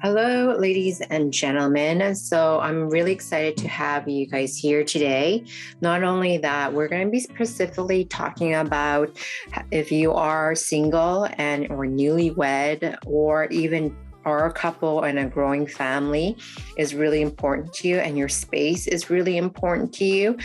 Hello, ladies and gentlemen. So I'm really excited to have you guys here today. Not only that, we're going to be specifically talking about if you are single and or newlywed or even are a couple and a growing family is really important to you and your space is really important to you.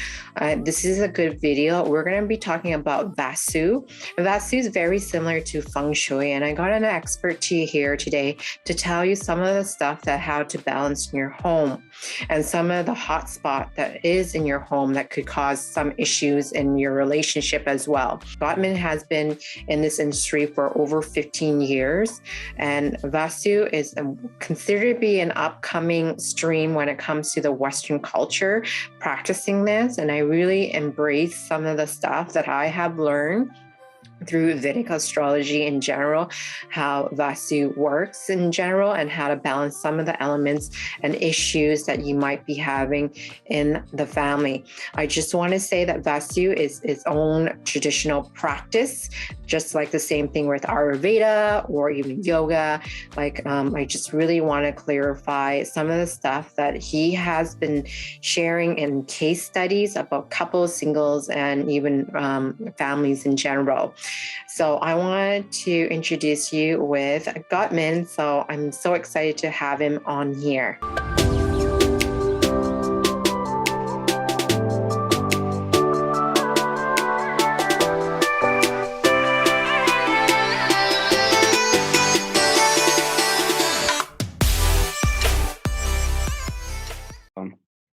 This is a good video. We're going to be talking about Vastu. Vastu is very similar to feng shui, and I got an expert to here today to tell you some of the stuff that how to balance in your home and some of the hot spot that is in your home that could cause some issues in your relationship as well. Gutman has been in this industry for over 15 years, and Vastu is considered to be an upcoming stream when it comes to the Western culture practicing this. And I really embrace some of the stuff that I have learned through Vedic astrology in general, how Vastu works in general, and how to balance some of the elements and issues that you might be having in the family. I just want to say that Vastu is its own traditional practice, just like the same thing with Ayurveda or even yoga. I just really want to clarify some of the stuff that he has been sharing in case studies about couples, singles, and even families in general. So I wanted to introduce you with Gutman. So I'm so excited to have him on here.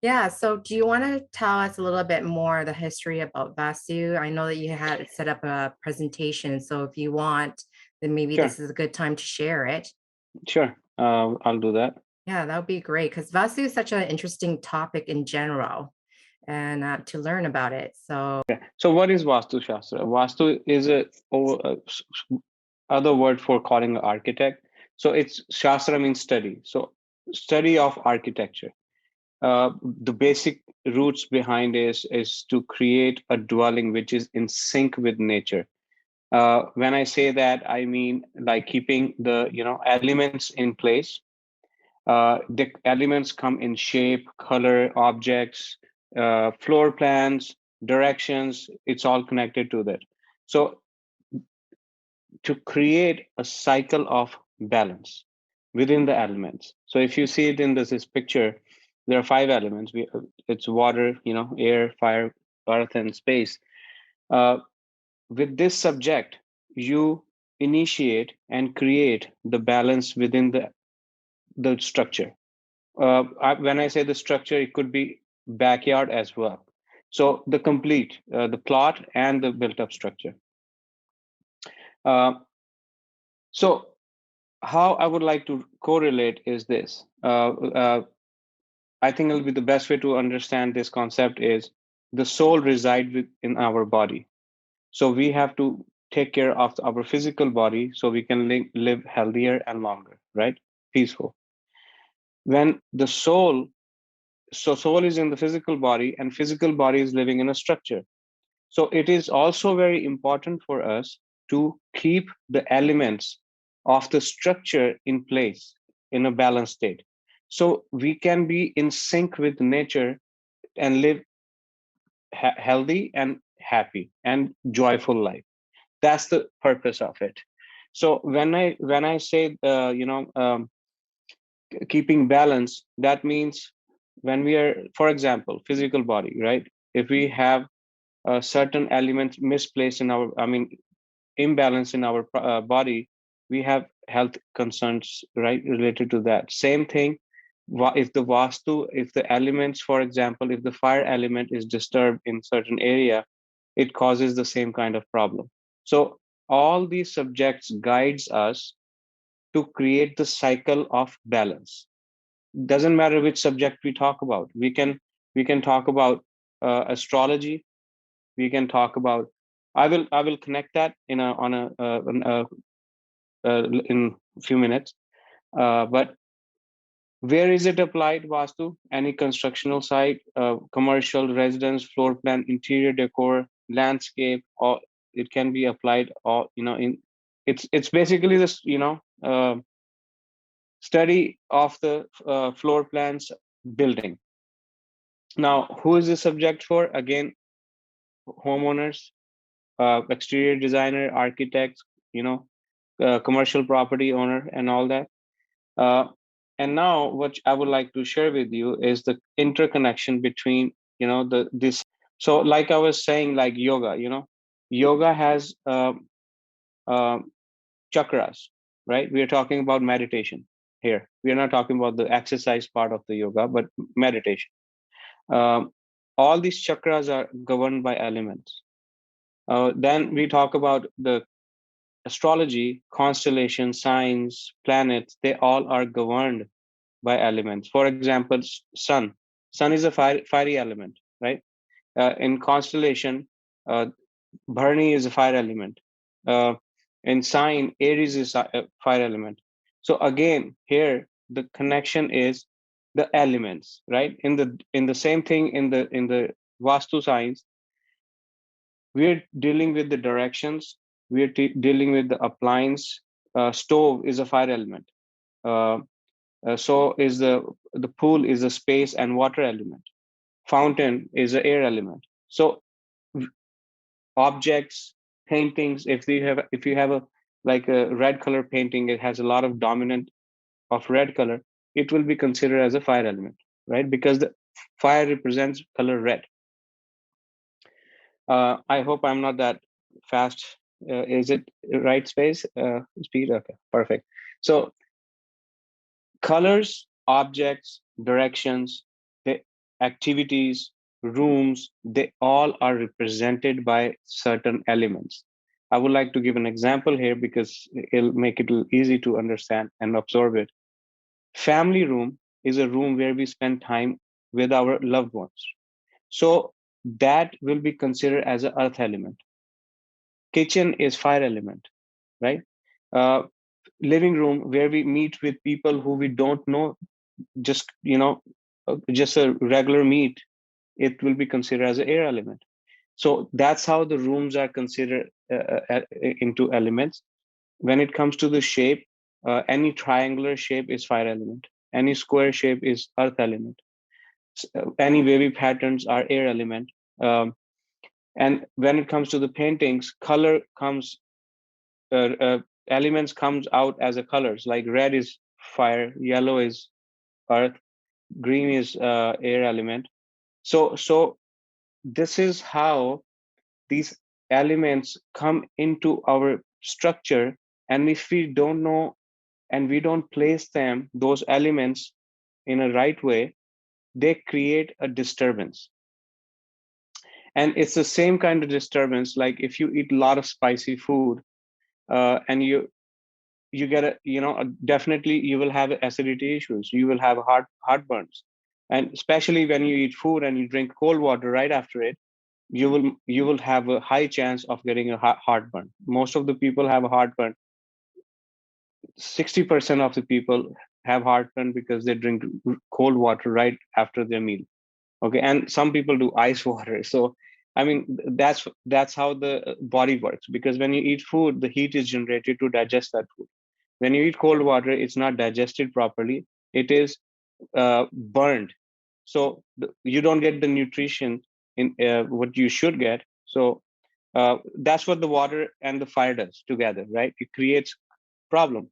Yeah, so do you want to tell us a little bit more the history about Vastu? I know that you had set up a presentation, so if you want, then maybe Sure, this is a good time to share it. sure. I'll do that. Yeah, that would be great because Vastu is such an interesting topic in general and to learn about it. So, So, what is Vastu Shastra? Vastu is other word for calling an architect. So, it's Shastra means study. So, study of architecture. The basic roots behind is to create a dwelling which is in sync with nature. When I say that, I mean like keeping the elements in place. The elements come in shape, color, objects, floor plans, directions. It's all connected to that. So to create a cycle of balance within the elements. So if you see it in this picture, there are five elements. It's water, air, fire, earth, and space. Uh, with this subject, you initiate and create the balance within the structure. When I say the structure, it could be backyard as well. So the complete, the plot and the built-up structure. Uh, so how I would like to correlate is this. I think it'll be the best way to understand this concept is the soul resides in our body. So we have to take care of our physical body so we can live healthier and longer, right? Peaceful. When the soul is in the physical body and physical body is living in a structure. So it is also very important for us to keep the elements of the structure in place in a balanced state. So we can be in sync with nature and live healthy and happy and joyful life. That's the purpose of it. So when I say keeping balance, that means when we are, for example, physical body, right? If we have certain elements misplaced in our, I mean, imbalance in our body, we have health concerns, right, related to that. Same thing, if the vastu, if the elements, for example, if the fire element is disturbed in certain area, it causes the same kind of problem. So all these subjects guides us to create the cycle of balance. Doesn't matter which subject we talk about. We can talk about astrology. We can talk about. I will connect that in a few minutes. But where is it applied, Vastu? Any constructional site, commercial, residence, floor plan, interior decor, landscape, or it can be applied. Or in it's basically this. Study of the floor plans building. Now, who is the subject for? Again, homeowners, exterior designer, architects, commercial property owner, and all that. Uh, and now, what I would like to share with you is the interconnection between, the this. So, like I was saying, like yoga, yoga has chakras, right? We are talking about meditation here. We are not talking about the exercise part of the yoga, but meditation. Um, all these chakras are governed by elements. Then we talk about the astrology, constellations, signs, planets. They all are governed by elements. For example, sun. Sun is a fiery element, right? In constellation, uh, Bharani is a fire element. In sign, Aries is a fire element. So again, here the connection is the elements, right? In the same thing in the Vastu signs, we're dealing with the directions. We're dealing with the appliance. Stove is a fire element. Uh, so is the pool is a space and water element. Fountain is an air element. So objects, paintings, if you have a like a red color painting, it has a lot of dominant of red color, it will be considered as a fire element, right? Because the fire represents color red. I hope I'm not that fast. Is it right space? Speed? Okay, perfect. So colors, objects, directions, the activities, rooms, they all are represented by certain elements. I would like to give an example here because it'll make it easy to understand and absorb it. Family room is a room where we spend time with our loved ones. So that will be considered as an earth element. Kitchen is fire element, right? Uh, Living room where we meet with people who we don't know, just a regular meet, it will be considered as an air element. So that's how the rooms are considered into elements. When it comes to the shape, any triangular shape is fire element, any square shape is earth element, any wavy patterns are air element. Um, and when it comes to the paintings, color comes elements comes out as a colors, like red is fire, yellow is earth, green is air element. So this is how these elements come into our structure. And if we don't know and we don't place them, those elements, in a right way, they create a disturbance. And it's the same kind of disturbance like if you eat a lot of spicy food, and you get a definitely you will have acidity issues, you will have heartburns. And especially when you eat food and you drink cold water right after it, you will have a high chance of getting a heartburn. Most of the people have a heartburn. 60% of the people have heartburn because they drink cold water right after their meal. Okay, and some people do ice water. So I mean, that's how the body works, because when you eat food, the heat is generated to digest that food. When you eat cold water, it's not digested properly, it is burned. So you don't get the nutrition in what you should get. So that's what the water and the fire does together, right? It creates problem.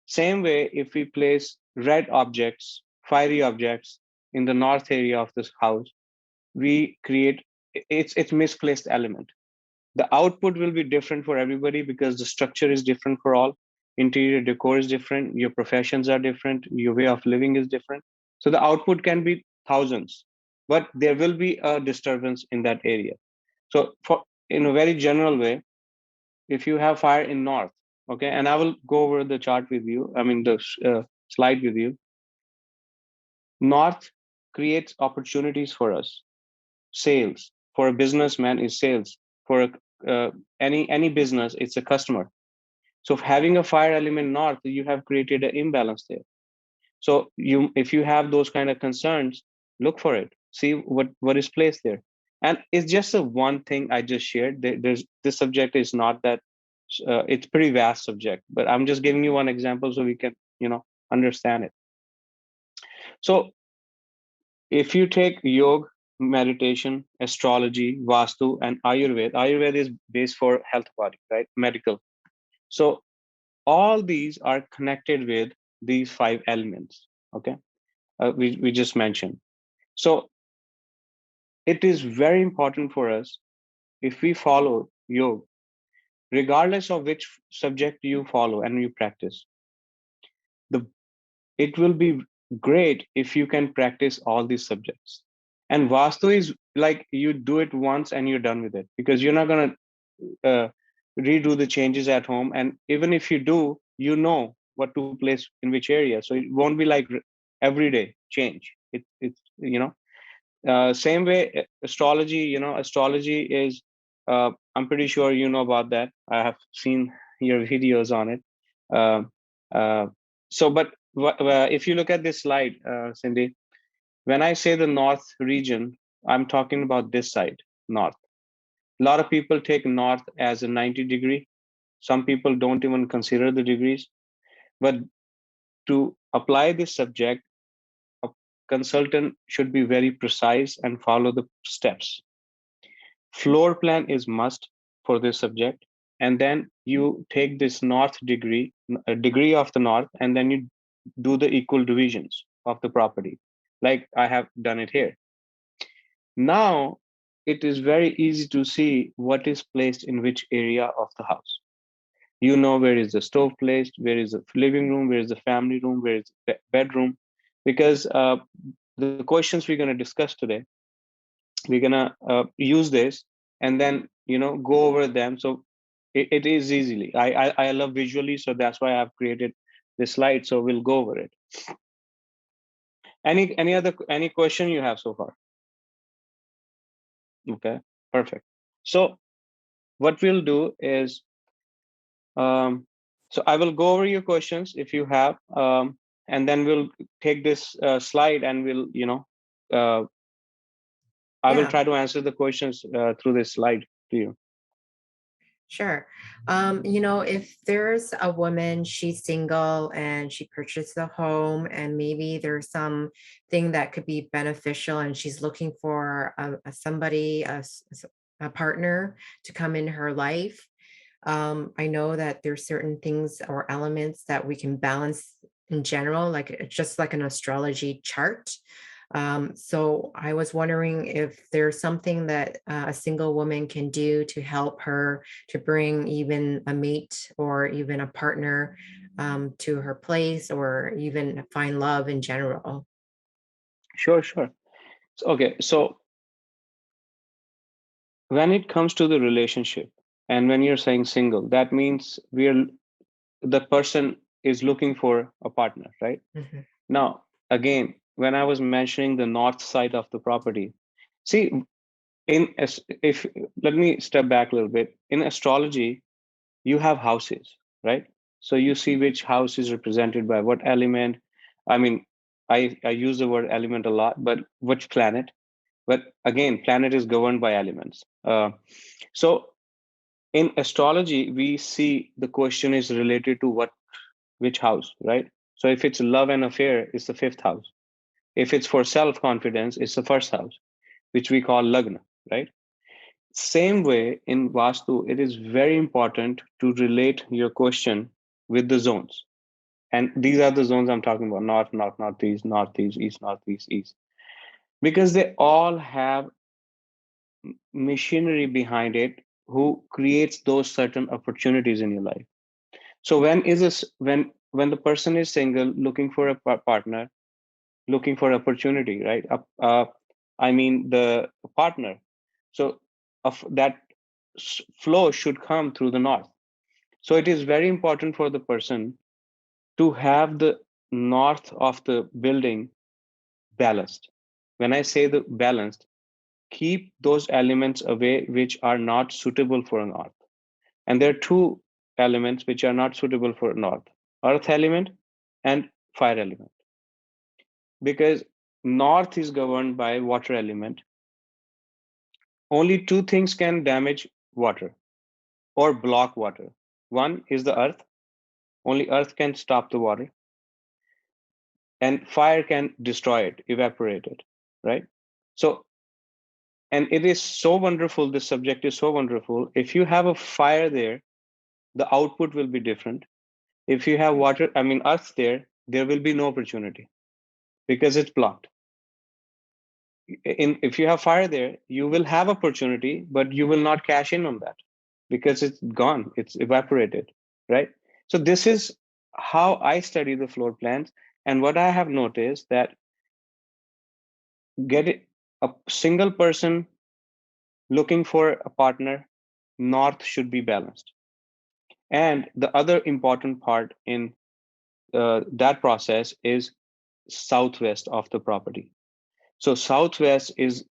Same way, if we place red objects, fiery objects in the north area of this house, we create it's misplaced element. The output will be different for everybody because the structure is different for all. Interior decor is different, your professions are different, your way of living is different. So the output can be thousands, but there will be a disturbance in that area. So for in a very general way, if you have fire in north, okay, and I will go over the chart with you, I mean the slide with you. North creates opportunities for us. Sales for a businessman is sales. For any business, it's a customer. So having a fire element north, you have created an imbalance there. So if you have those kind of concerns, look for it. See what is placed there. And it's just a one thing I just shared. There's this subject is not that it's pretty vast subject, but I'm just giving you one example so we can understand it. So if you take yoga, meditation, astrology, Vastu, and Ayurveda is based for health body, right? Medical. So all these are connected with these five elements. Okay, we just mentioned. So it is very important for us if we follow yoga, regardless of which subject you follow and you practice. The it will be great if you can practice all these subjects. And Vastu is like you do it once and you're done with it because you're not going to redo the changes at home. And even if you do, you know what to place in which area. So it won't be like everyday change. It's, same way astrology, astrology is, I'm pretty sure you know about that. I have seen your videos on it. Uh, uh, but if you look at this slide, Cindy, when I say the north region, I'm talking about this side, north. A lot of people take north as a 90-degree. Some people don't even consider the degrees. But to apply this subject, a consultant should be very precise and follow the steps. Floor plan is must for this subject. And then you take this north degree, a degree of the north, and then you do the equal divisions of the property, like I have done it here. Now, it is very easy to see what is placed in which area of the house. You know where is the stove placed, where is the living room, where is the family room, where is the bedroom. Because the questions we're going to discuss today, we're going to use this and then, go over them. So it is easily. I love visually, so that's why I've created this slide. So we'll go over it. Any question you have so far? Okay, perfect. So what we'll do is, so I will go over your questions if you have, and then we'll take this slide and we'll, I will try to answer the questions through this slide to you. Sure. If there's a woman, she's single and she purchased a home, and maybe there's something that could be beneficial, and she's looking for somebody, a partner to come in her life. I know that there's certain things or elements that we can balance in general, like just like an astrology chart. So I was wondering if there's something that a single woman can do to help her to bring even a mate or even a partner to her place, or even find love in general. Sure. Okay, so when it comes to the relationship, and when you're saying single, that means the person is looking for a partner, right? Mm-hmm. Now, again, when I was mentioning the north side of the property, see, if let me step back a little bit. In astrology, you have houses, right? So you see which house is represented by what element. I mean, I use the word element a lot, but which planet? But again, planet is governed by elements. So in astrology, we see the question is related to which house, right? So if it's love and affair, it's the fifth house. If it's for self-confidence, it's the first house, which we call lagna, right? Same way in Vastu, it is very important to relate your question with the zones. And these are the zones I'm talking about: north, northeast, east, northeast, east. Because they all have machinery behind it who creates those certain opportunities in your life. So when the person is single, looking for a partner, looking for opportunity, right? I mean the partner. So that flow should come through the north. So it is very important for the person to have the north of the building balanced. When I say the balanced, keep those elements away which are not suitable for a north. And there are two elements which are not suitable for north: earth element and fire element. Because north is governed by water element. Only two things can damage water or block water. One is the earth. Only earth can stop the water. and fire can destroy it, evaporate it, right? So, and it is so wonderful. This subject is so wonderful. If you have a fire there, the output will be different. If you have water, I mean, earth there will be no opportunity because it's blocked. If you have fire there, you will have opportunity, but you will not cash in on that because it's gone, it's evaporated, right? So this is how I study the floor plans. And what I have noticed that get it, a single person looking for a partner, north should be balanced. And the other important part in that process is southwest of the property. So southwest is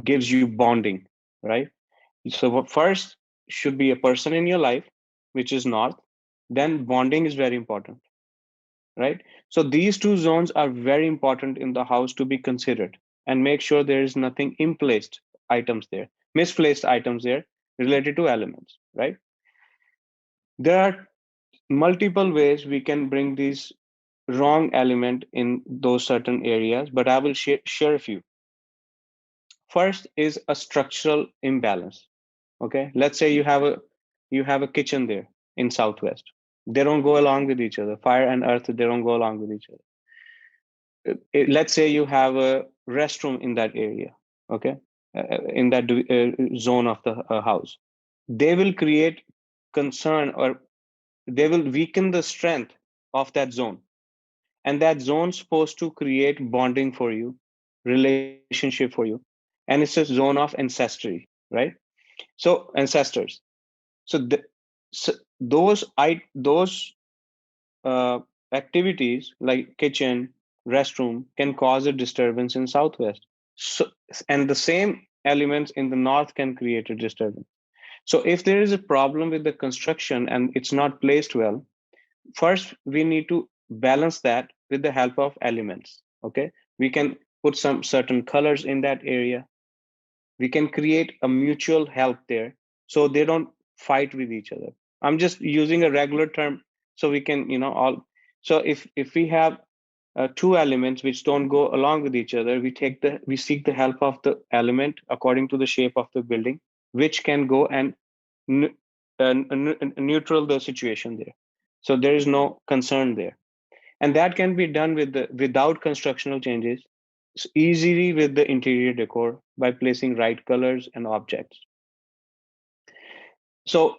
gives you bonding, right? So first should be a person in your life, which is north. Then bonding is very important, right? So these two zones are very important in the house to be considered, and make sure there is nothing implaced items there, misplaced items there related to elements, right? There are multiple ways we can bring these wrong element in those certain areas, but I will share a few. First is a structural imbalance. Okay, let's say you have a kitchen there in southwest. They don't go along with each other. Fire and earth, they don't go along with each other. Let's say you have a restroom in that area. Okay, in that zone of the house, they will create concern, or they will weaken the strength of that zone. And that zone's supposed to create bonding for you, relationship for you, and it's a zone of ancestry, right? So ancestors. So, those activities like kitchen, restroom can cause a disturbance in southwest. So, and the same elements in the north can create a disturbance. So if there is a problem with the construction and it's not placed well, first we need to balance that with the help of elements. Okay, we can put some certain colors in that area. We can create a mutual help there, so they don't fight with each other. I'm just using a regular term so we can, all. So if we have two elements which don't go along with each other, we seek the help of the element according to the shape of the building, which can go and neutral the situation there. So there is no concern there, and that can be done without constructional changes, easily with the interior decor by placing right colors and objects. So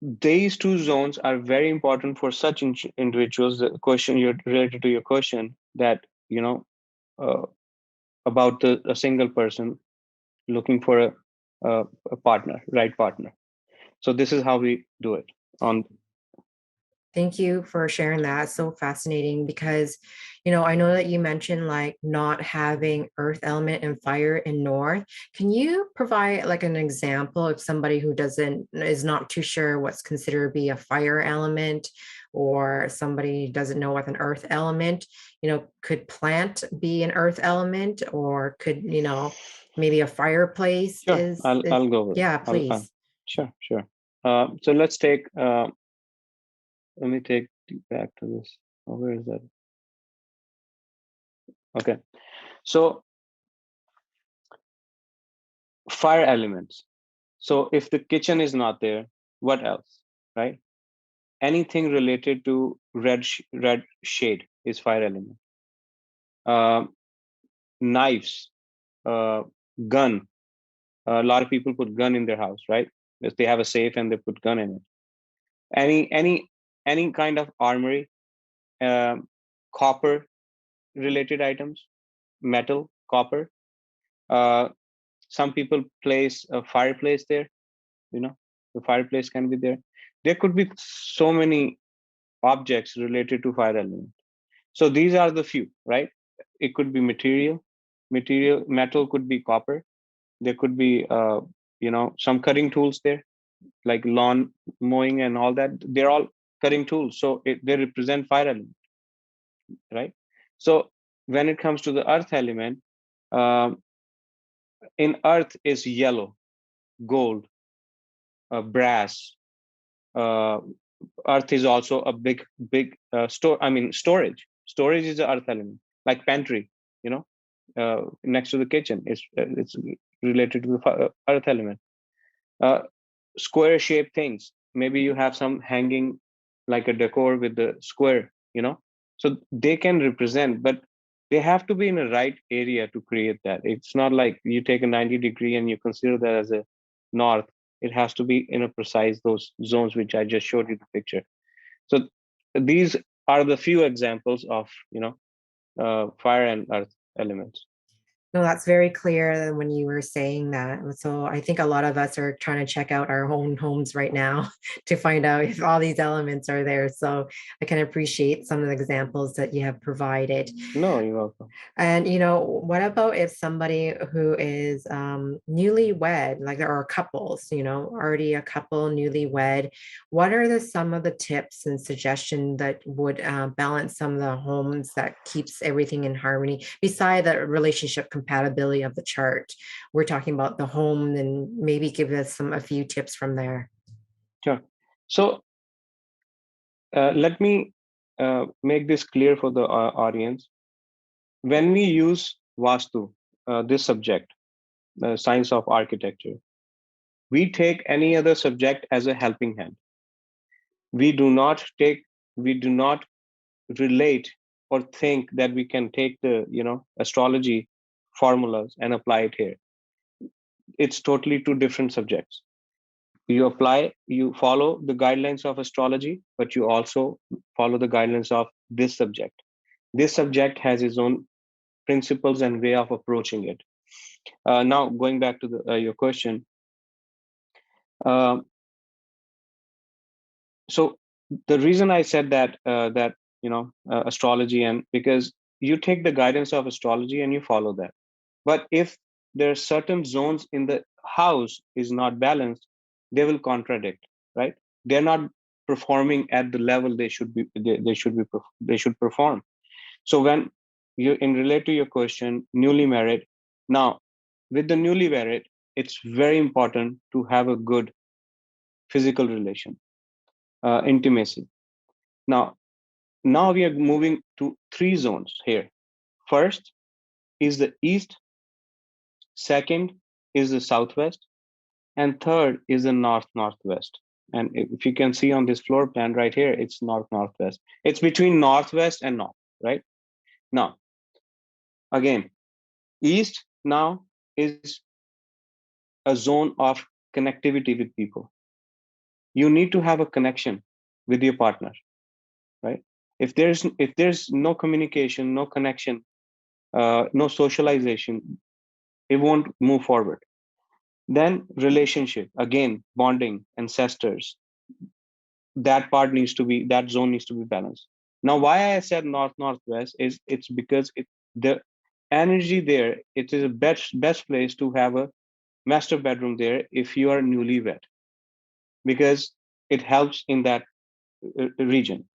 these two zones are very important for such individuals. The question you're related to your question, that uh, about a single person looking for a partner, right partner. So this is how we do it on. Thank you for sharing that. So fascinating because, I know that you mentioned like not having earth element and fire in north. Can you provide like an example of somebody who is not too sure what's considered to be a fire element, or somebody doesn't know what an earth element, could plant be an earth element, or could, maybe a fireplace Sure, I'll go over it. yeah, I'll please. sure. So let me take you back to this. Oh, where is that? Okay. So fire elements. So if the kitchen is not there, what else, right? Anything related to red shade is fire element. Um, Knives, uh, gun. A lot of people put gun in their house, right? If they have a safe and they put gun in it. Any kind of armory, copper related items, metal, copper. Uh, some people place a fireplace there. The fireplace can be there. There could be so many objects related to fire element. So these are the few, right? It could be material. Metal could be copper. There could be some cutting tools there, like lawn mowing and all that. They're all cutting tools, so they represent fire element, right? So when it comes to the earth element, um, in earth is yellow, gold, brass. uh, Earth is also a big storage is the earth element. like pantry, next to the kitchen. It's related to the earth element. Uh, Square shaped things. Maybe you have some hanging like a decor with the square, so they can represent, but they have to be in the right area to create that. It's not like you take a 90-degree and you consider that as a north. It has to be in a precise those zones which I just showed you the picture. So these are the few examples of fire and earth elements. No, that's very clear when you were saying that. So I think a lot of us are trying to check out our own homes right now to find out if all these elements are there. So I can appreciate some of the examples that you have provided. No, you're welcome. And what about if somebody who is newlywed, like there are couples, already a couple newlywed, what are some of the tips and suggestions that would balance some of the homes that keeps everything in harmony beside the relationship compatibility of the chart? We're talking about the home, and maybe give us a few tips from there. Sure. So let me make this clear for the audience. When we use Vastu, this subject, the science of architecture, we take any other subject as a helping hand. We do not relate or think that we can take the astrology formulas and apply it here. It's totally two different subjects. You follow the guidelines of astrology, but you also follow the guidelines of this subject. This subject has its own principles and way of approaching it. Now, going back to your question, uh, so the reason I said that astrology, and because you take the guidance of astrology and you follow that, but if there are certain zones in the house is not balanced, they will contradict, right? They're not performing at the level they should perform. So when you in relate to your question, newly married, now with the newly married, it's very important to have a good physical relation, intimacy. Now, now we are moving to three zones here. First is the east, second is the southwest, and third is the north northwest. And if you can see on this floor plan right here, it's north northwest. It's between northwest and north, right? Now, again, east now is a zone of connectivity with people. You need to have a connection with your partner, right? If there's no communication, no connection, no socialization, it won't move forward. Then relationship, again, bonding, ancestors, that zone needs to be balanced. Now, why I said north northwest is it's because the energy there, it is a best place to have a master bedroom there if you are newlywed, because it helps in that region.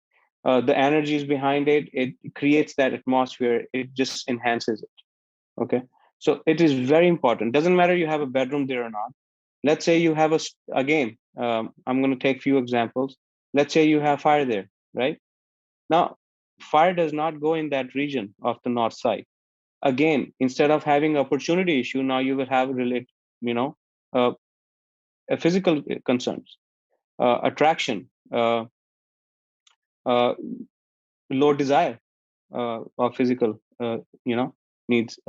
The energies behind it, it creates that atmosphere, it just enhances it. Okay, so it is very important. Doesn't matter you have a bedroom there or not. Let's say you have again, I'm going to take few examples. Let's say you have fire there, right? Now, fire does not go in that region of the north side. Again, instead of having opportunity issue, now you will have you know uh, physical concerns, attraction, uh, low desire of physical needs.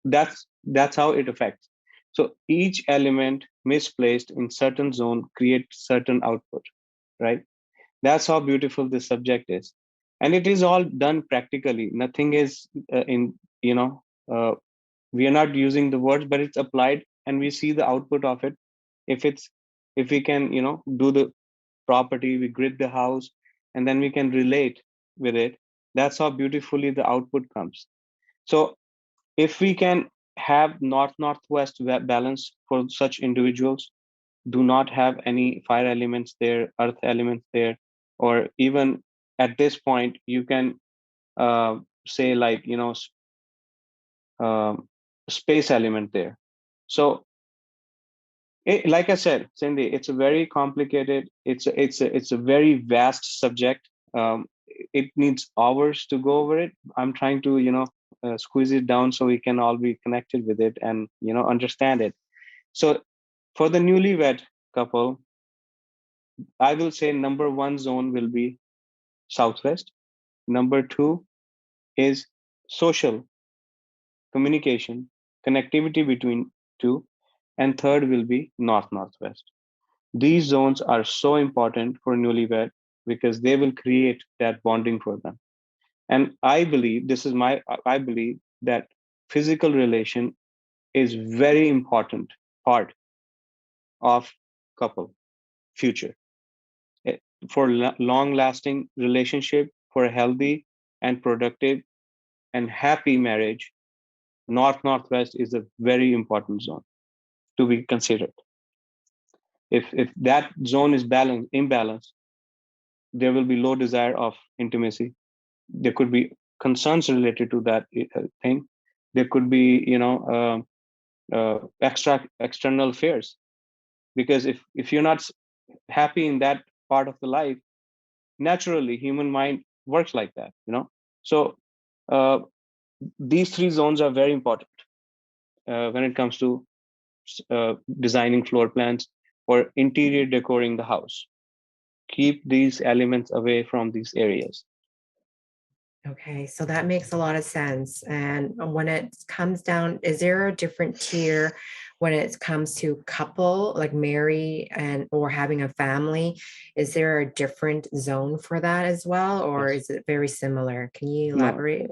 That's how it affects. So each element misplaced in certain zone creates certain output, right? That's how beautiful this subject is, and it is all done practically. Nothing is in uh, we are not using the words, but it's applied and we see the output of it. If we can do the property, we grid the house, and then we can relate with it. That's how beautifully the output comes. So if we can have north northwest balance for such individuals, do not have any fire elements there, earth elements there, or even at this point you can say like um, space element there. So like I said, Cindy, it's a very complicated, it's a very vast subject. it needs hours to go over it. I'm trying to, squeeze it down so we can all be connected with it and, understand it. So for the newlywed couple, I will say number one zone will be Southwest. Number two is social communication, connectivity between two. And third will be Northwest. These zones are so important for newlywed because they will create that bonding for them. And I believe I believe that physical relation is very important part of couple future. Eh, for long lasting relationship, for a healthy and productive and happy marriage, Northwest is a very important zone to be considered. If that zone is imbalanced, there will be low desire of intimacy. There could be concerns related to that thing. There could be, external fears, because if you're not happy in that part of the life, naturally human mind works like that. So uh, these three zones are very important when it comes to designing floor plans or interior decorating the house. Keep these elements away from these areas. Okay, so that makes a lot of sense. And when it comes down, is there a different tier when it comes to couple, like marry and or having a family? Is there a different zone for that as well, or Yes. is it very similar? Can you No. elaborate?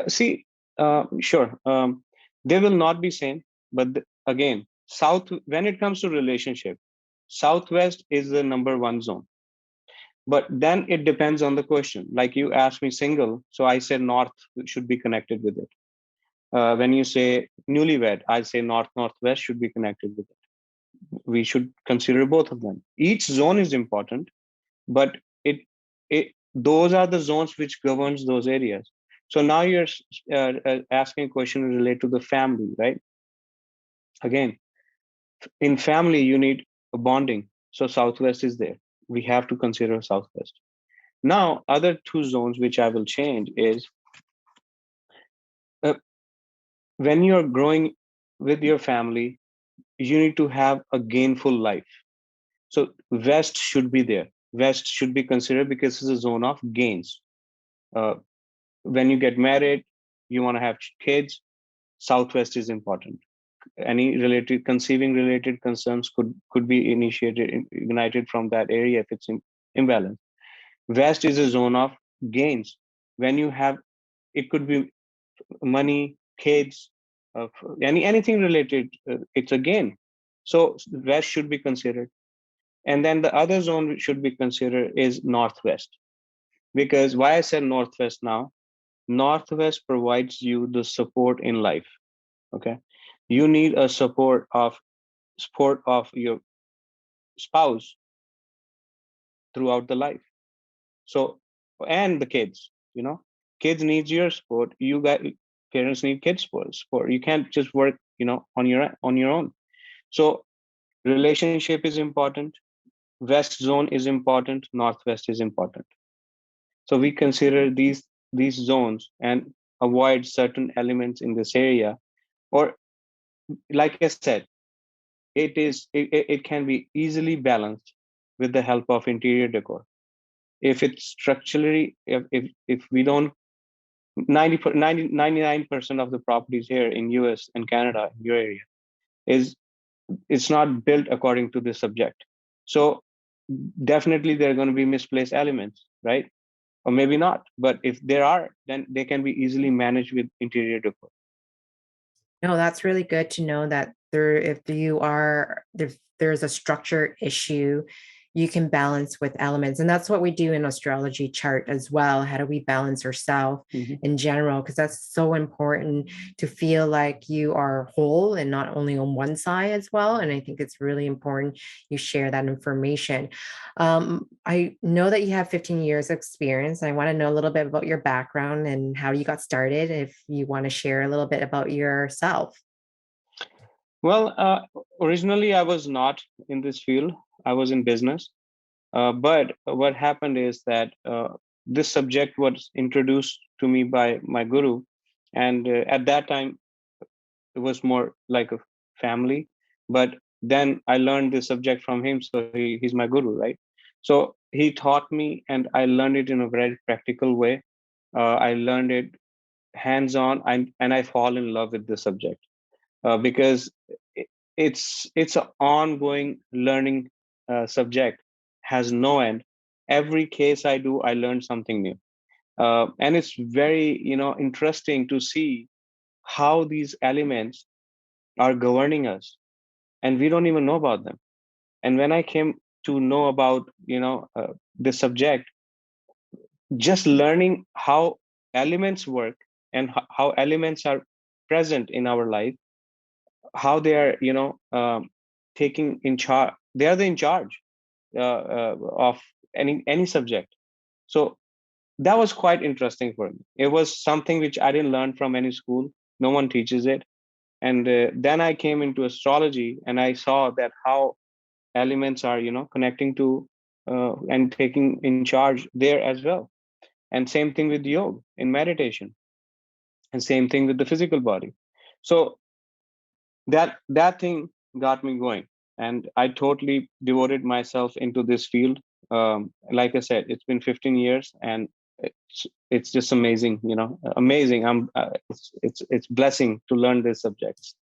See, sure. They will not be same, but again, south when it comes to relationship, Southwest is the number one zone. But then it depends on the question. Like you asked me single, so I said North should be connected with it. When you say newlywed, I say Northwest should be connected with it. We should consider both of them. Each zone is important, but it those are the zones which governs those areas. So now you're asking a question related to the family, right? Again, in family you need a bonding, so Southwest is there. We have to consider Southwest. Now other two zones which I will change is uh, when you're growing with your family, you need to have a gainful life. So West should be there. West should be considered because it's a zone of gains. uh, when you get married, you want to have kids, Southwest is important. Any related conceiving related concerns could be initiated, ignited from that area if it's imbalance. West is a zone of gains. When you have, it could be money, kids, uh, anything related, it's a gain. So West should be considered. And then the other zone should be considered is Northwest. Because why I said Northwest now, Northwest provides you the support in life. Okay. You need a support of your spouse throughout the life. So, and the kids, kids needs your support. You got parents need kids support. You can't just work, on your own. So relationship is important. West zone is important. Northwest is important. So we consider these zones and avoid certain elements in this area. Or like I said, it can be easily balanced with the help of interior decor. If it's structurally, if we don't 99% of the properties here in US and Canada, in your area, is it's not built according to this subject. So definitely there are going to be misplaced elements, right? Or maybe not. But if there are, then they can be easily managed with interior decor. No, that's really good to know that if there's a structure issue, you can balance with elements. And that's what we do in astrology chart as well. How do we balance ourselves Mhm. in general? Because that's so important to feel like you are whole and not only on one side as well. And I think it's really important you share that information. I know that you have 15 years of experience. I want to know a little bit about your background and how you got started. If you want to share a little bit about yourself. Well, originally I was not in this field. I was in business. But what happened is that this subject was introduced to me by my guru, and at that time it was more like a family. But then I learned this subject from him, so he's my guru, right? So he taught me, and I learned it in a very practical way. I learned it hands on, and I fall in love with the subject, because it, it's an ongoing learning subject, has no end. Every case I do, I learn something new, and it's very interesting to see how these elements are governing us, and we don't even know about them. And when I came to know about this subject, just learning how elements work, and how elements are present in our life, how they are taking in charge, they are the in charge of any subject. So that was quite interesting for me. It was something which I didn't learn from any school. No one teaches it. And then I came into astrology, and I saw that how elements are connecting to and taking in charge there as well. And same thing with yoga in meditation, and same thing with the physical body. So that thing got me going, and I totally devoted myself into this field. Like I said, it's been 15 years, and it's just amazing, amazing. It's blessing to learn these subjects.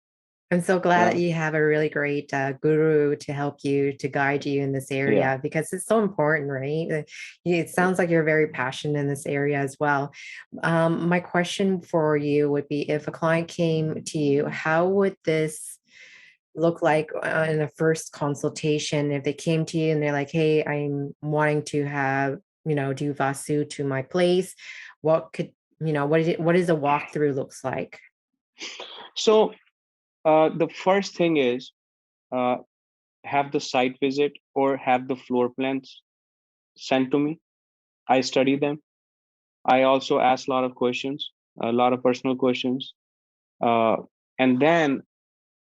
I'm so glad that Yeah. you have a really great guru to help you, to guide you in this Yeah. area, because it's so important, right? It sounds like you're very passionate in this area as well. My question for you would be, if a client came to you, how would this look like in a first consultation? If they came to you and they're like, hey, I'm wanting to have, do Vastu to my place, what could, what is a walkthrough looks like? So the first thing is, uh, have the site visit or have the floor plans sent to me. I study them. I also ask a lot of questions, a lot of personal questions. Uh, and then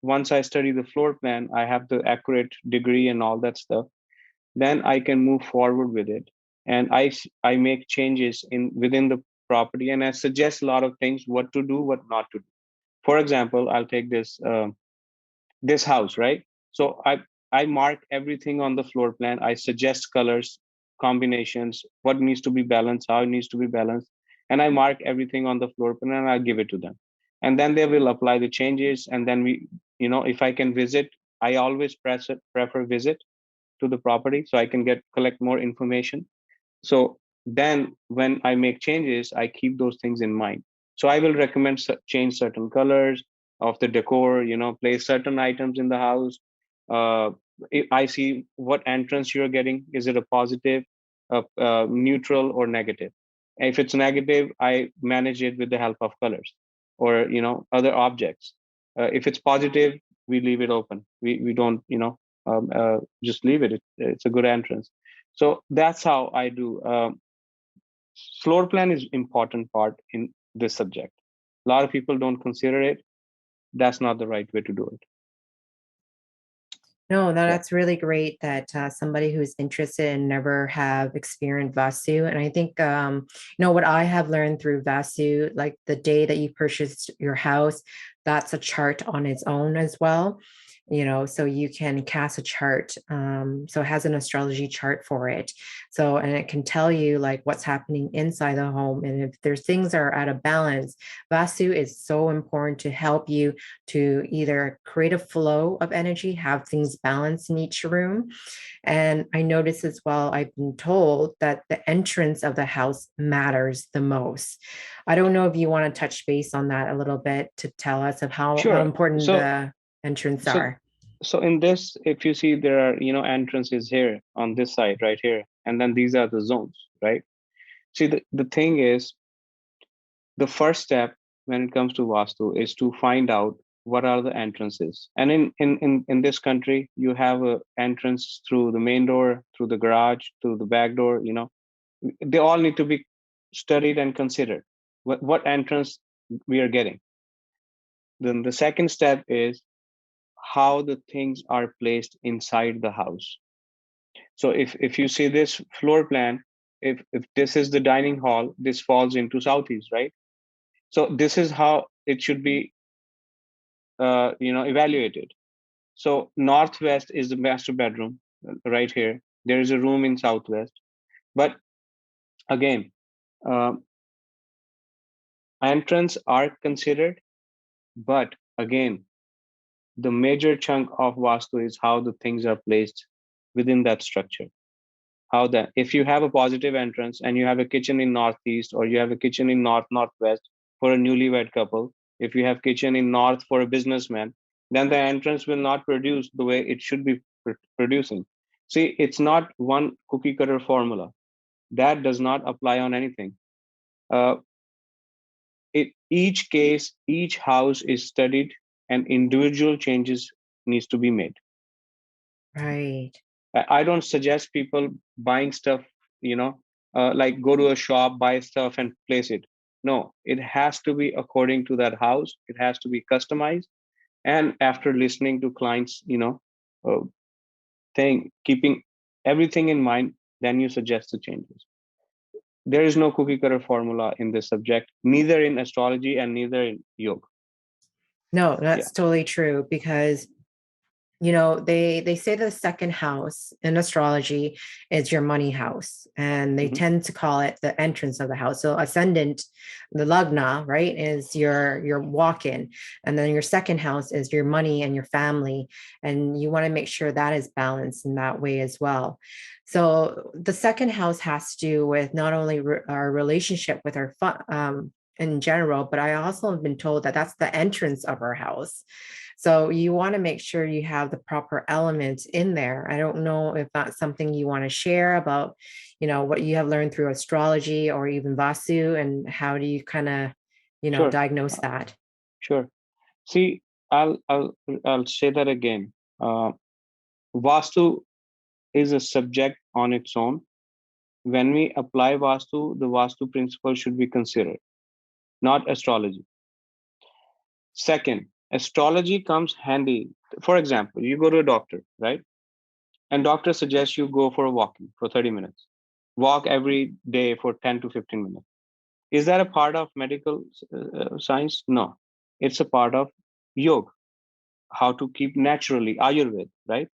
once I study the floor plan, I have the accurate degree and all that stuff. Then I can move forward with it. And I make changes in within the property, and I suggest a lot of things, what to do, what not to do. For example, I'll take this house, right? So I mark everything on the floor plan. I suggest colors, combinations, what needs to be balanced, how it needs to be balanced, and I mark everything on the floor plan, and I give it to them, and then they will apply the changes. And then if I can visit, I always prefer visit to the property, so I can collect more information. So then when I make changes, I keep those things in mind. So I will recommend change certain colors of the decor, place certain items in the house. uh, I see what entrance you're getting. Is it a positive, neutral, or negative? If it's negative, I manage it with the help of colors or other objects. If it's positive, we leave it open. We don't just leave it. It's a good entrance. So that's how I do. Floor plan is important part in this subject. A lot of people don't consider it. That's not the right way to do it. No, Yeah. that's really great that somebody who's interested and never have experienced Vastu. And I think, what I have learned through Vastu, like the day that you purchased your house, that's a chart on its own as well. So you can cast a chart. So it has an astrology chart for it. So, and it can tell you like what's happening inside the home. And if there's things that are out of balance, Vastu is so important to help you to either create a flow of energy, have things balanced in each room. And I notice as well, I've been told that the entrance of the house matters the most. I don't know if you want to touch base on that a little bit to tell us of how Sure. important So the entrance so are. so in this, if you see, there are entrances here on this side right here, and then these are the zones, right? See, the thing is, the first step when it comes to Vastu is to find out what are the entrances. And in this country, you have a entrance through the main door, through the garage, through the back door. They all need to be studied and considered. What entrance we are getting. Then the second step is how the things are placed inside the house. So if you see this floor plan, if this is the dining hall, this falls into southeast, right? So this is how it should be evaluated. So northwest is the master bedroom right here. There is a room in southwest, but again, uh, entrance are considered, but again, the major chunk of Vastu is how the things are placed within that structure. How that if you have a positive entrance and you have a kitchen in northeast, or you have a kitchen in northwest for a newlywed couple, if you have kitchen in north for a businessman, then the entrance will not produce the way it should be producing. See, it's not one cookie cutter formula. That does not apply on anything. Uh, each case, each house is studied, and individual changes needs to be made. Right. I don't suggest people buying stuff, like go to a shop, buy stuff, and place it. No, it has to be according to that house. It has to be customized. And after listening to clients, thing, keeping everything in mind, then you suggest the changes. There is no cookie cutter formula in this subject, neither in astrology and neither in yoga. No, that's totally true, because they say the second house in astrology is your money house, and they tend to call it the entrance of the house. So ascendant, the lagna, right, is your walk-in, and then your second house is your money and your family, and you want to make sure that is balanced in that way as well. So the second house has to do with not only our relationship with our in general, but I also have been told that that's the entrance of our house. So you want to make sure you have the proper elements in there. I don't know if that's something you want to share about, what you have learned through astrology or even Vastu, and how do you kind of, Sure. diagnose that? Sure. See, I'll say that again. Vastu is a subject on its own. When we apply Vastu, the Vastu principle should be considered, not astrology. Second, astrology comes handy. For example, you go to a doctor, right? And doctor suggests you go for a walking for 30 minutes. Walk every day for 10 to 15 minutes. Is that a part of medical science? No. It's a part of yoga, how to keep naturally, Ayurveda, right?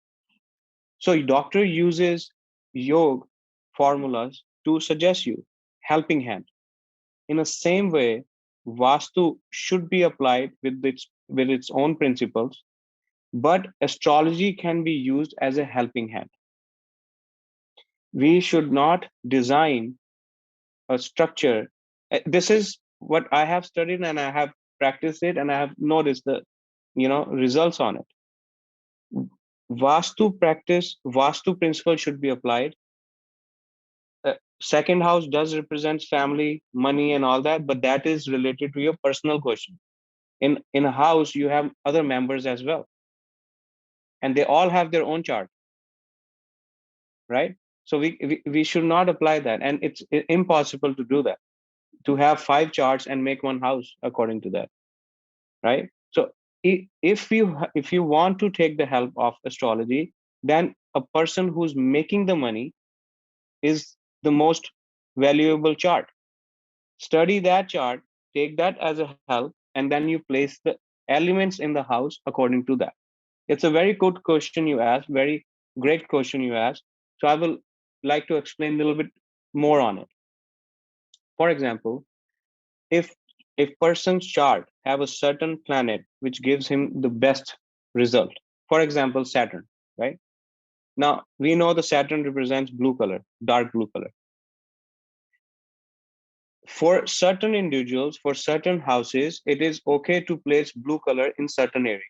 So doctor uses yoga formulas to suggest you, helping hand. In the same way, Vastu should be applied with its own principles, but astrology can be used as a helping hand. We should not design a structure. This is what I have studied, and I have practiced it, and I have noticed the results on it. Vastu principle should be applied. Second house does represent family, money, and all that, but that is related to your personal question. In a house, you have other members as well, and they all have their own chart, right? So we should not apply that, and it's impossible to do that, to have 5 charts and make one house according to that, right? So if you want to take the help of astrology, then a person who's making the money is the most valuable chart. Study that chart, take that as a help, and then you place the elements in the house according to that. It's a very good question you asked, very great question you asked. So I will like to explain a little bit more on it. For example, if person's chart have a certain planet which gives him the best result, for example, Saturn, right? Now we know the Saturn represents blue color, dark blue color. For certain individuals, for certain houses, it is okay to place blue color in certain area.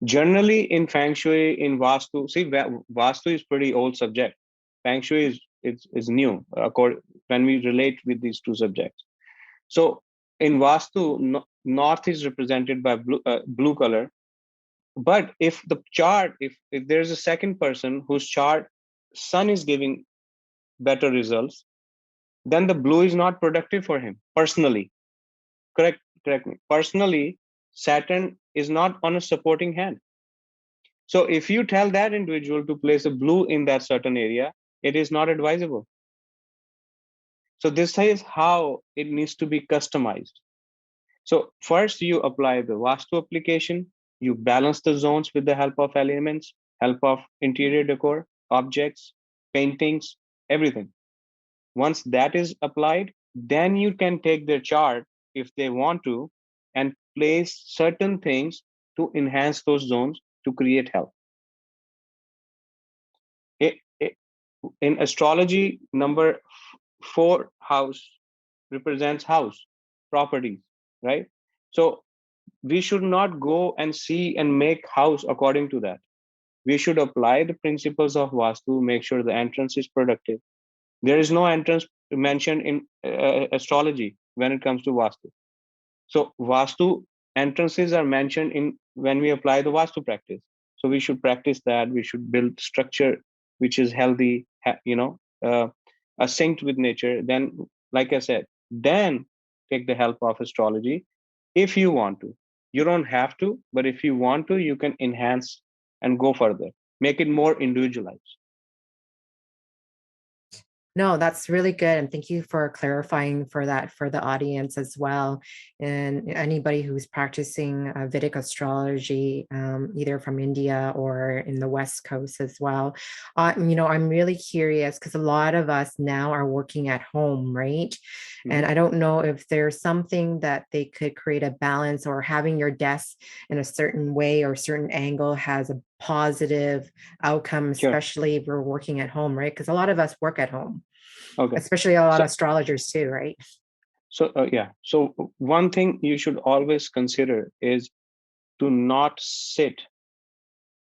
Generally, in Feng Shui, in Vastu, see, Vastu is pretty old subject. Feng Shui is new when we relate with these two subjects. So in Vastu, North is represented by blue color. But if the chart, if there's a second person whose chart Sun is giving better results, then the blue is not productive for him personally. Correct me. Personally, Saturn is not on a supporting hand. So if you tell that individual to place a blue in that certain area, it is not advisable. So this is how it needs to be customized. So first you apply the Vastu application, you balance the zones with the help of elements, help of interior decor, objects, paintings, everything. Once that is applied, then you can take their chart if they want to and place certain things to enhance those zones to create health. It, in astrology, number 4 house represents house properties, right? So we should not go and see and make house according to that. We should apply the principles of Vastu, make sure the entrance is productive. There is no entrance mentioned in astrology when it comes to Vastu. So Vastu entrances are mentioned in when we apply the Vastu practice. So we should practice that. We should build structure which is healthy, synced with nature. Then, like I said, then take the help of astrology if you want to. You don't have to, but if you want to, you can enhance and go further. Make it more individualized. No, that's really good. And thank you for clarifying for that for the audience as well. And anybody who's practicing Vedic astrology, either from India or in the West Coast as well. I'm really curious because a lot of us now are working at home, right? Mm-hmm. And I don't know if there's something that they could create a balance, or having your desk in a certain way or certain angle has a positive outcome, especially if we're working at home, right? Because a lot of us work at home, especially a lot of astrologers too, right? So so one thing you should always consider is to not sit.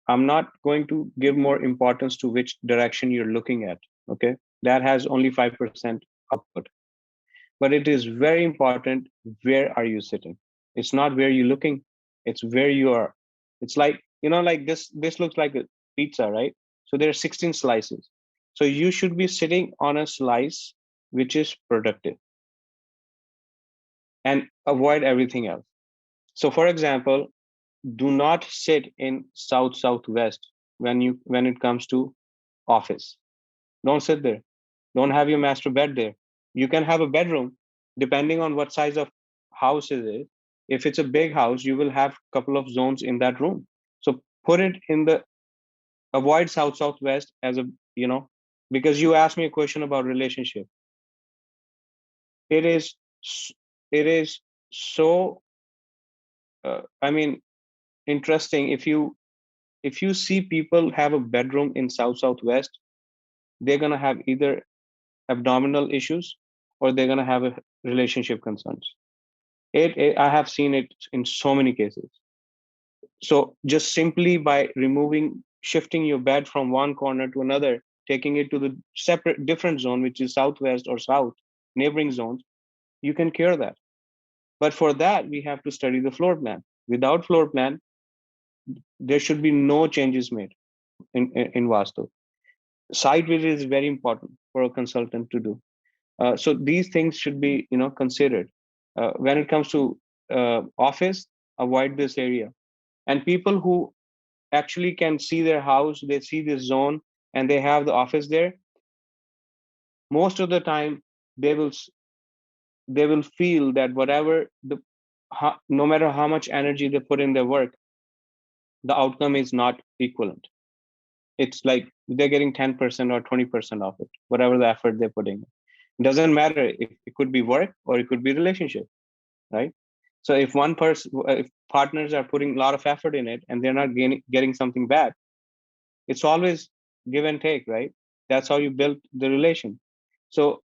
I'm not going to give more importance to which direction you're looking at. Okay, that has only 5% output, but it is very important. Where are you sitting? It's not where you're looking, it's where you are. It's like, like this looks like a pizza, right? So there are 16 slices, so you should be sitting on a slice which is productive and avoid everything else. So for example, do not sit in southwest when it comes to office. Don't sit there. Don't have your master bed there. You can have a bedroom depending on what size of house it is. If it's a big house, you will have a couple of zones in that room. So put it in the avoid southwest as a, because you asked me a question about relationship. It is so interesting. If you see people have a bedroom in southwest, they're going to have either abdominal issues or they're going to have a relationship concerns. I have seen it in so many cases. So just simply by shifting your bed from one corner to another, taking it to the different zone, which is southwest or south neighboring zones, you can cure that. But for that, we have to study the floor plan. Without floor plan, there should be no changes made in Vastu. Site visit is very important for a consultant to do. So these things should be, considered. When it comes to office, avoid this area. And people who actually can see their house, they see this zone, and they have the office there. Most of the time, they will feel that no matter how much energy they put in their work, the outcome is not equivalent. It's like they're getting 10% or 20% of it, whatever the effort they're putting in. It doesn't matter if it could be work or it could be relationship, right? So if if partners are putting a lot of effort in it and they're not getting something back, it's always give and take, right? That's how you build the relation. So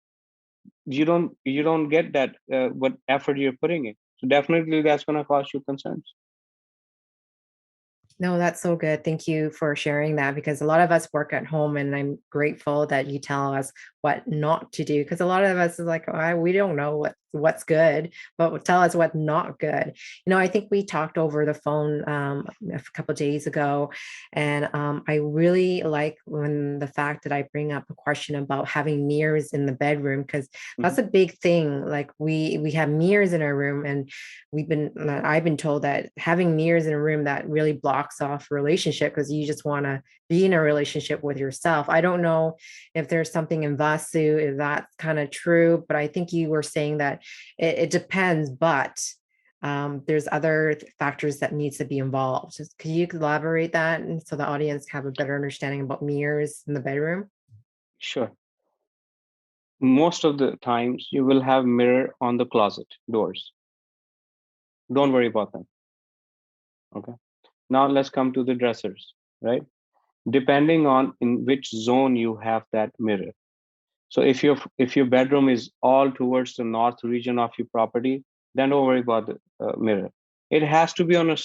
you don't get that what effort you're putting in. So definitely that's going to cause you concerns. No, that's so good. Thank you for sharing that, because a lot of us work at home, and I'm grateful that you tell us what not to do, because a lot of us is like, we don't know what's good, but tell us what's not good. I think we talked over the phone a couple of days ago, and I really like when the fact that I bring up a question about having mirrors in the bedroom, because that's a big thing. Like we have mirrors in our room, and I've been told that having mirrors in a room, that really blocks off a relationship, because you just want to be in a relationship with yourself. I don't know if there's something in Vastu, if that's kind of true, but I think you were saying that it depends, but there's other factors that needs to be involved. Could you elaborate that, and so the audience have a better understanding about mirrors in the bedroom? Sure. Most of the times you will have mirror on the closet doors. Don't worry about them. Okay. Now let's come to the dressers, right? Depending on in which zone you have that mirror. So if your bedroom is all towards the north region of your property, then don't worry about the mirror. It has to be on a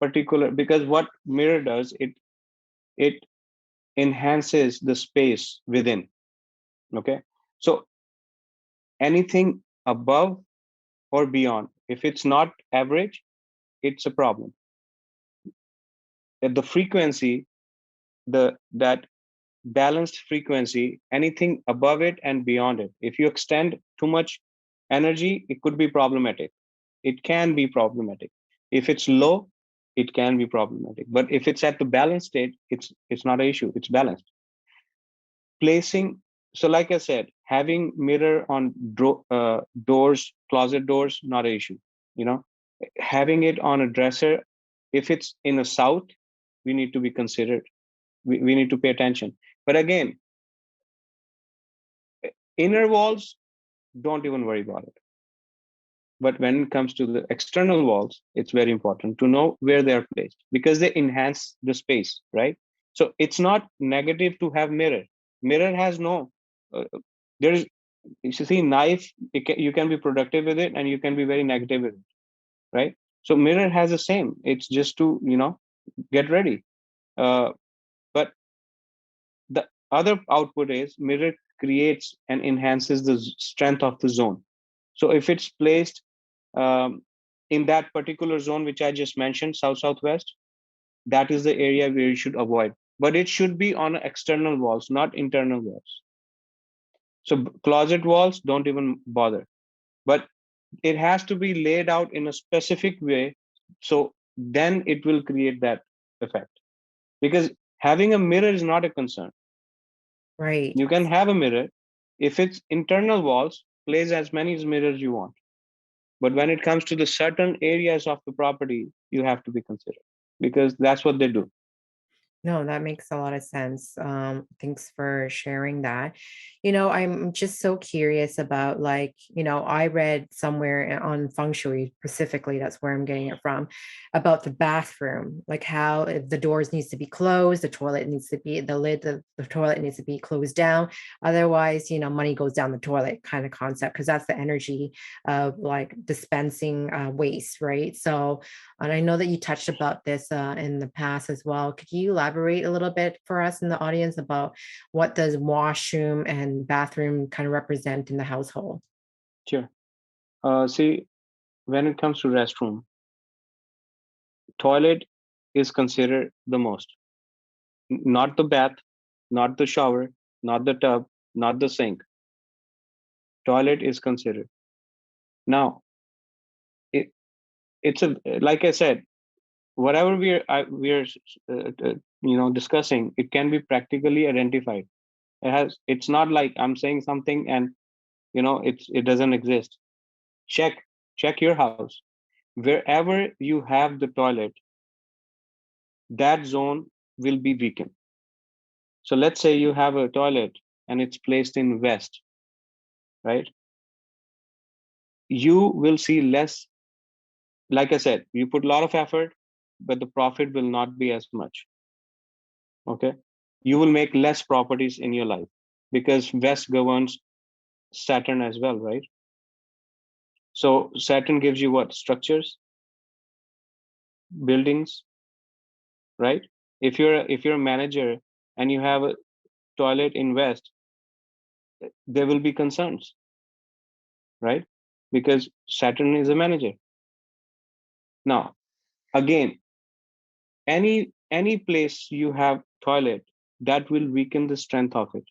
particular, because what mirror does, it enhances the space within. Okay. So anything above or beyond, if it's not average, it's a problem. At the frequency, that balanced frequency, anything above it and beyond it, if you extend too much energy, it could be problematic. It can be problematic. If it's low, it can be problematic. But if it's at the balanced state, it's not an issue. It's balanced. Placing, so like I said, having mirror on doors, closet doors, not an issue. Having it on a dresser, if it's in the south, we need to be considered. We need to pay attention. But again, inner walls, don't even worry about it. But when it comes to the external walls, it's very important to know where they are placed, because they enhance the space, right? So it's not negative to have mirror. Mirror has no, there's, you see, knife, you can be productive with it and you can be very negative with it, right? So mirror has the same. It's just to, get ready. But the other output is mirror creates and enhances the strength of the zone. So if it's placed in that particular zone which I just mentioned, south southwest, that is the area where you should avoid. But it should be on external walls, not internal walls. So closet walls, don't even bother. But it has to be laid out in a specific way, so then it will create that effect. Because having a mirror is not a concern. Right. You can have a mirror. If it's internal walls, place as many mirrors you want. But when it comes to the certain areas of the property, you have to be considered, because that's what they do. No, that makes a lot of sense. Thanks for sharing that. I'm just so curious about, like, I read somewhere on feng shui specifically, that's where I'm getting it from, about the bathroom, like how if the doors needs to be closed, the toilet needs to be, the lid of the toilet needs to be closed down. Otherwise, money goes down the toilet kind of concept, because that's the energy of like dispensing waste, right? So, and I know that you touched about this in the past as well. Could you elaborate a little bit for us in the audience about what does washroom and bathroom kind of represent in the household? Sure. See, when it comes to restroom, toilet is considered the most. Not the bath, not the shower, not the tub, not the sink. Toilet is considered. Now, it, it's a, like I said, whatever we're discussing, it can be practically identified. It's not like I'm saying something and it doesn't exist. Check your house. Wherever you have the toilet, that zone will be weakened. So let's say you have a toilet and it's placed in west, right? You will see less. Like I said, you put a lot of effort, but the profit will not be as much. Okay. You will make less properties in your life, because west governs Saturn as well, right? So Saturn gives you what? Structures, buildings, right? If you're a manager and you have a toilet in west, there will be concerns, right? Because Saturn is a manager. Now, again, any place you have toilet, that will weaken the strength of it.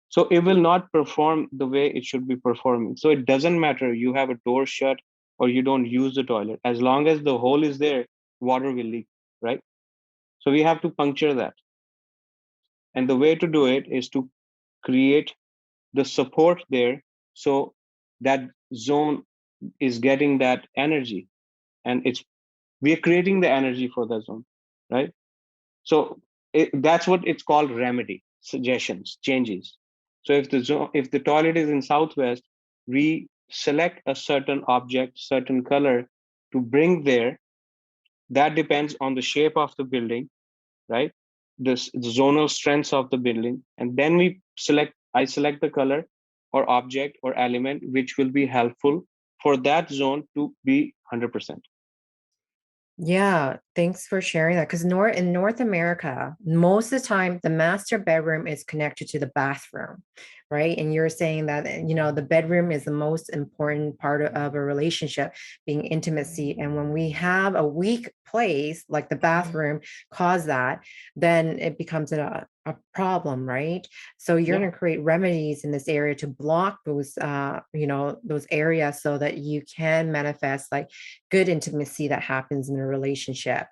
So it will not perform the way it should be performing. So it doesn't matter you have a door shut or you don't use the toilet. As long as the hole is there, water will leak, right? So we have to puncture that. And the way to do it is to create the support there, so that zone is getting that energy, and it's we are creating the energy for the zone, right? So that's what it's called: remedy, suggestions, changes. So if the toilet is in southwest, we select a certain object, certain color to bring there. That depends on the shape of the building, right? The zonal strengths of the building, and then I select the color or object or element which will be helpful for that zone to be 100%. Yeah, thanks for sharing that. Because in North America, most of the time the master bedroom is connected to the bathroom, right? And you're saying that the bedroom is the most important part of a relationship, being intimacy. And when we have a weak place like the bathroom cause that, then it becomes a problem, right? So you're Yeah. going to create remedies in this area to block those areas so that you can manifest like good intimacy that happens in a relationship.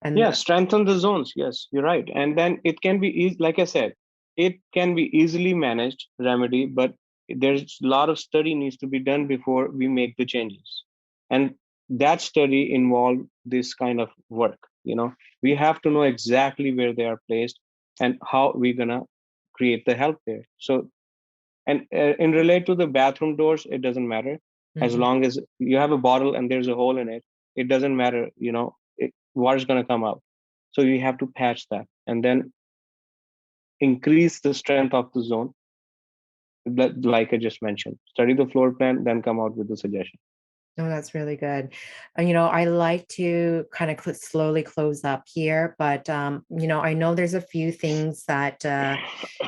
And Yeah, strengthen the zones. Yes, you're right. And then it can be easy, like I said, it can be easily managed remedy, but there's a lot of study needs to be done before we make the changes. And that study involved this kind of work. We have to know exactly where they are placed and how we're gonna create the help there. So, and in relate to the bathroom doors, it doesn't matter. As Mhm. long as you have a bottle and there's a hole in it, it doesn't matter. Water's going to come out. So you have to patch that and then increase the strength of the zone, like I just mentioned. Study the floor plan, then come out with the suggestion. Oh, that's really good. I like to kind of slowly close up here, but I know there's a few things that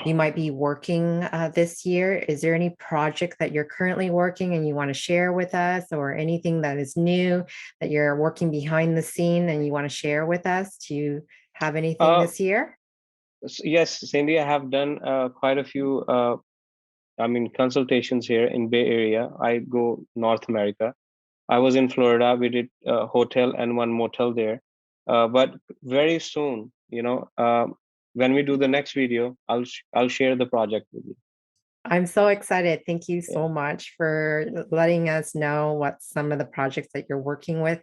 you might be working this year. Is there any project that you're currently working and you want to share with us, or anything that is new that you're working behind the scene and you want to share with us? Do you have anything Uh, this year? yes, Cindy, I have done quite a few, consultations here in Bay Area. I go North America. I was in Florida. We did a hotel and one motel there. But very soon, when we do the next video, I'll share the project with you. I'm so excited. Thank you Yeah, so much for letting us know what some of the projects that you're working with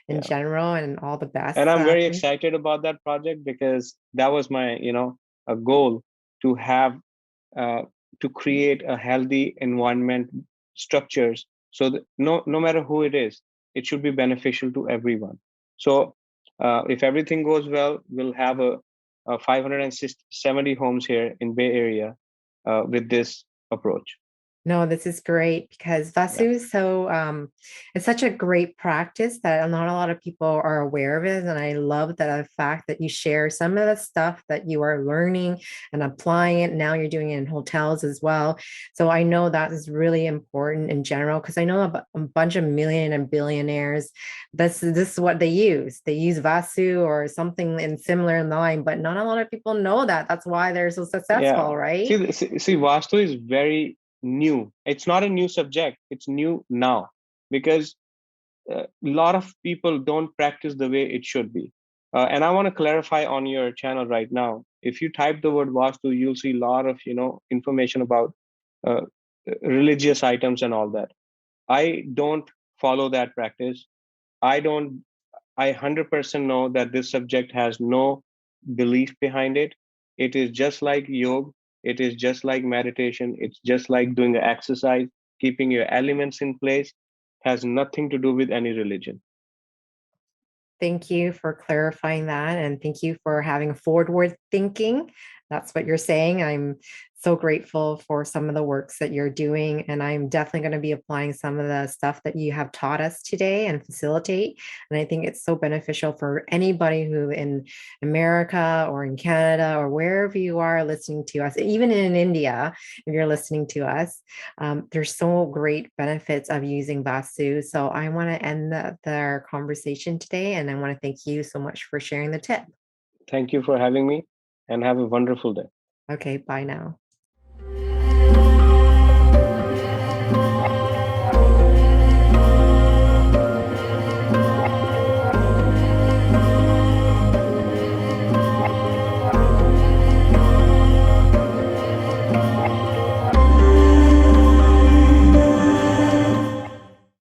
in yeah. general, and all the And best. I'm very excited about that project because that was my, a goal to have uh, to create a healthy environment structures, so that no matter who it is, it should be beneficial to everyone. So if everything goes well, we'll have a 570 homes here in Bay Area with this approach. No, this is great because Yeah, Vasu is it's such a great practice that not a lot of people are aware of it. And I love the fact that you share some of the stuff that you are learning and applying it. Now you're doing it in hotels as well. So I know that is really important in general, because I know a bunch of million and billionaires, this is what they use. They use Vasu or something in similar line, but not a lot of people know that. That's why they're so yeah. successful, right? See, Vastu is very new. It's not a new subject. It's new now because a lot of people don't practice the way it should be. And I want to clarify on your channel right now. If you type the word Vastu, you'll see a lot of information about uh, religious items and all that. I don't follow that practice. I don't. I 100% know that this subject has no belief behind it. It is just like yoga. It is just like meditation. It's just like doing an exercise, keeping your elements in place. Has nothing to do with any religion. Thank you for clarifying that. And thank you for having forward thinking that's what you're saying. I'm so grateful for some of the works that you're doing. And I'm definitely going to be applying some of the stuff that you have taught us today and facilitate. And I think it's so beneficial for anybody who in America or in Canada or wherever you are listening to us, even in India, if you're listening to us, there's so great benefits of using Vastu. So I want to end our conversation today. And I want to thank you so much for sharing the tip. Thank you for having me and have a wonderful day. Okay, bye now.